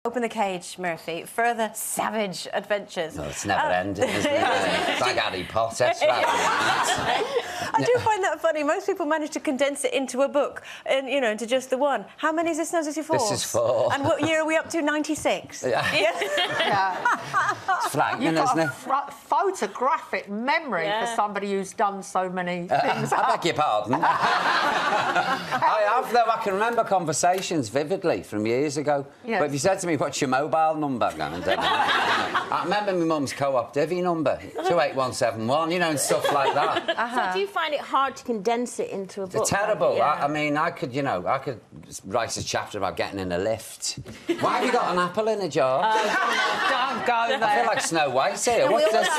Open the cage, Murphy. Further savage adventures. No, it's never ending, isn't it? It's like Harry Potter. I do find that funny. Most people manage to condense it into a book, and into just the one. How many is this now? This is 4. This is 4. And what year are we up to? 96. Yeah. It's frightening, isn't it? Photographic memory for somebody who's done so many things. I beg your pardon. I have, though. I can remember conversations vividly from years ago. Yes. But if you said to me, what's your mobile number? I remember my mum's co-op divvy number, 28171, and stuff like that. So do you find it hard to condense it into a book? It's terrible. Yeah. I mean, I could write a chapter about getting in a lift. Why have you got an apple in a jar? Don't go there. I feel like Snow White here. We What's all this?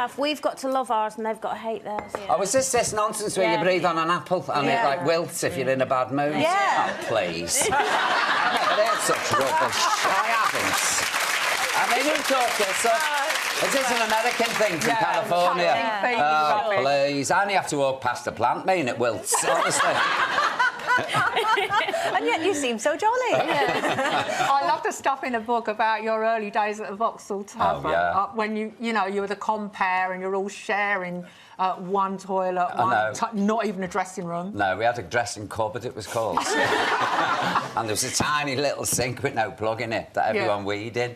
have. We've got to love ours and they've got to hate theirs. Yeah. Oh, is this nonsense where you breathe on an apple and it, like, wilts if you're in a bad mood? Yeah. Oh, please. They're such rubbish. I haven't. I mean, who taught this? Is this an American thing from California? Oh, please. I only have to walk past a plant, and it wilts, honestly. And yet you seem so jolly. I love the stuff in the book about your early days at the Vauxhall Tavern. Oh, yeah. When you were the compere and you're all sharing one toilet, not even a dressing room. No, we had a dressing cupboard, it was called. And there was a tiny little sink with no plug in it that everyone weed in.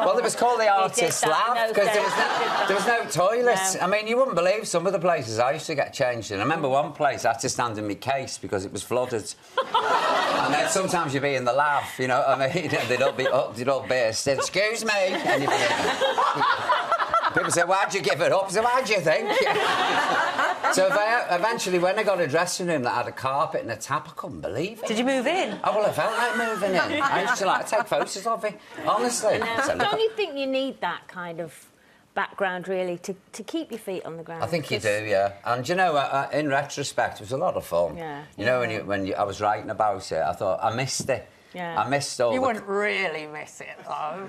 Well, it was called the Artist's Lab because there was no toilets. No. I mean, you wouldn't believe some of the places I used to get changed in. I remember one place I had to stand in my case because it was flooded. And then sometimes you'd be in the lab, you know what I mean? They'd all burst. Excuse me. And you'd be people say, why'd you give it up? I said, why'd you think? So eventually, when I got a dressing room that had a carpet and a tap, I couldn't believe it. Did you move in? Oh, well, I felt like moving in. I used to take photos of it, honestly. So don't you think you need that kind of background, really, to keep your feet on the ground? I think you do, yeah. And, in retrospect, it was a lot of fun. Yeah. When I was writing about it, I thought, I missed it. Yeah. I missed all You wouldn't really miss it, though.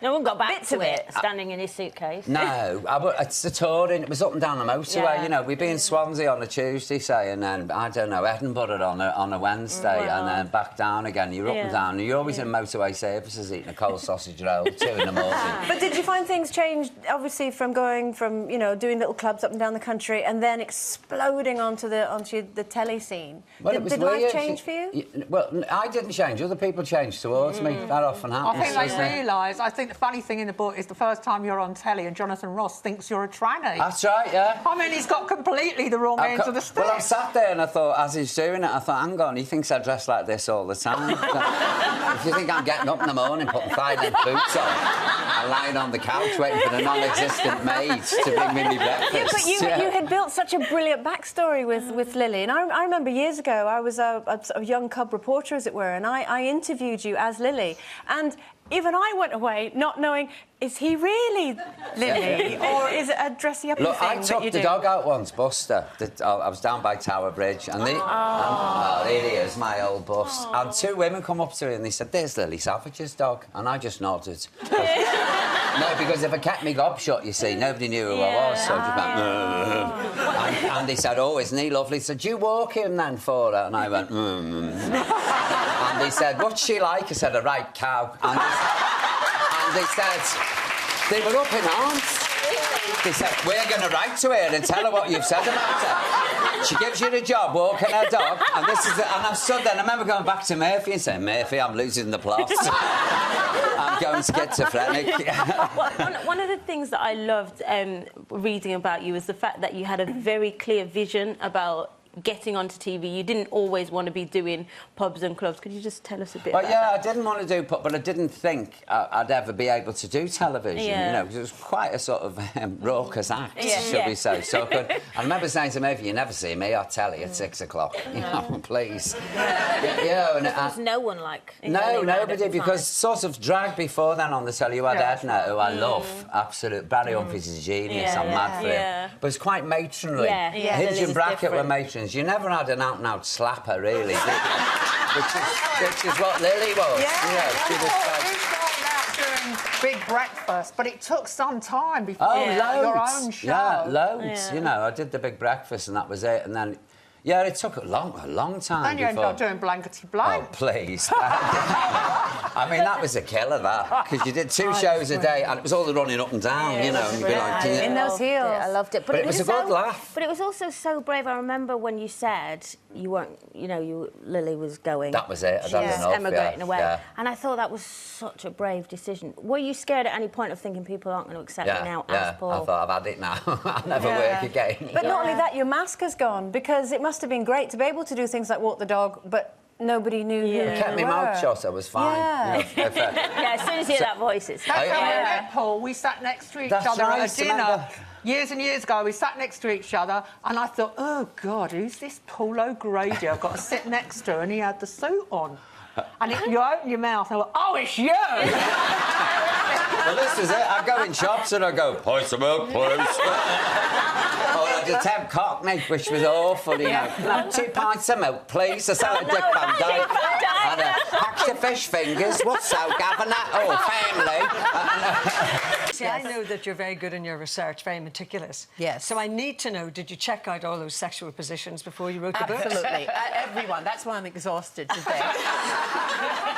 No one got back to it, standing in his suitcase. No, it's the touring. It was up and down the motorway, We'd be in Swansea on a Tuesday, say, and then, I don't know, Edinburgh on a Wednesday, and then back down again. You're up and down. You're always in motorway services eating a cold sausage roll, 2 in the morning. But did you find things changed, obviously, from going from, doing little clubs up and down the country and then exploding onto the telly scene? Well, did life change for you? Well, I didn't change. Other people changed towards me. That often happens. I think they realise. I think the funny thing in the book is the first time you're on telly and Jonathan Ross thinks you're a tranny. That's right, yeah. I mean, he's got completely the wrong end of the stick. Well, I sat there and I thought, as he's doing it, I thought, hang on, he thinks I dress like this all the time. If you think I'm getting up in the morning, putting thigh-length boots on, and lying on the couch waiting for the non-existent maid to bring me my breakfast. Yeah, but you had built such a brilliant backstory with Lily, and I remember years ago I was a young cub reporter, as it were, and I interviewed you as Lily, and even I went away not knowing, is he really Lily, or is it a dressy-up thing that you do? I took the dog out once, Buster. I was down by Tower Bridge, and there he is, my old bus. And 2 women come up to me and they said, there's Lily Savage's dog. And I just nodded. No, because if I kept my gob shut, you see, nobody knew who I was, so I just went, and they said, oh, isn't he lovely? They said, do you walk him then for her? And I went, And they said, what's she like? I said, a right cow. And they said, they were up in arms. They said, we're going to write to her and tell her what you've said about her. She gives you the job walking her dog, and I stood there, and I remember going back to Murphy and saying, Murphy, I'm losing the plot. I'm going schizophrenic. One of the things that I loved reading about you is the fact that you had a very clear vision about getting onto TV. You didn't always want to be doing pubs and clubs. Could you just tell us a bit about that? I didn't want to do pub, but I didn't think I'd ever be able to do television, because it was quite a sort of raucous act, shall we say. So I remember saying to Murphy, you never see me on telly at 6 o'clock. Please. There was no one like... No, nobody, because sort of drag before then on the telly, you had Edna, who I love, absolute. Barry Humphries is a genius, I'm mad for him. But it's quite matronly. Hinge and Brackett were matrons. You never had an out-and-out slapper, really, which is what Lily was. She was doing Big Breakfast, but it took some time before your own show. Yeah, loads. I did the Big Breakfast and that was it. And then Yeah, it took a long time. And you ended before... up doing Blankety Blank. Oh, please. I mean, that was a killer, that, because you did 2 shows a day, and it was all the running up and down, you know, and you'd be like... In those heels. I loved it. But it was a good laugh. But it was also so brave. I remember when you said you weren't, you know, Lily was going. That was it. I'd had She's enough, emigrating away. yeah. And I thought that was such a brave decision. Were you scared at any point of thinking people aren't going to accept me now as Paul? I thought, I've had it now. I'll never work again. But not only that, your mask has gone, because it must have been great to be able to do things like walk the dog, but nobody knew who you It kept were. my mouth shut, I was fine. Yeah. You know, Yeah, as soon as you hear that voice, it's... That's how we yeah. met Paul. We sat next to each That's other right, at a dinner. remember? Years and years ago, we sat next to each other, and I thought, oh, God, who's this Paul O'Grady I've got to sit next to? And he had the suit on. And you open your mouth, and I went, oh, it's you! Well, this is it. I go in shops and I go, pint some milk, please. Or I'd attempt Cockney, which was awful, you know. No, 2 pints of milk, please. I sound like Dick Van Dyke. And extra fish fingers. What's out, Gavin? Oh, family. See, I know that you're very good in your research, very meticulous. Yes. So I need to know, did you check out all those sexual positions before you wrote the book? Absolutely. Everyone. That's why I'm exhausted today.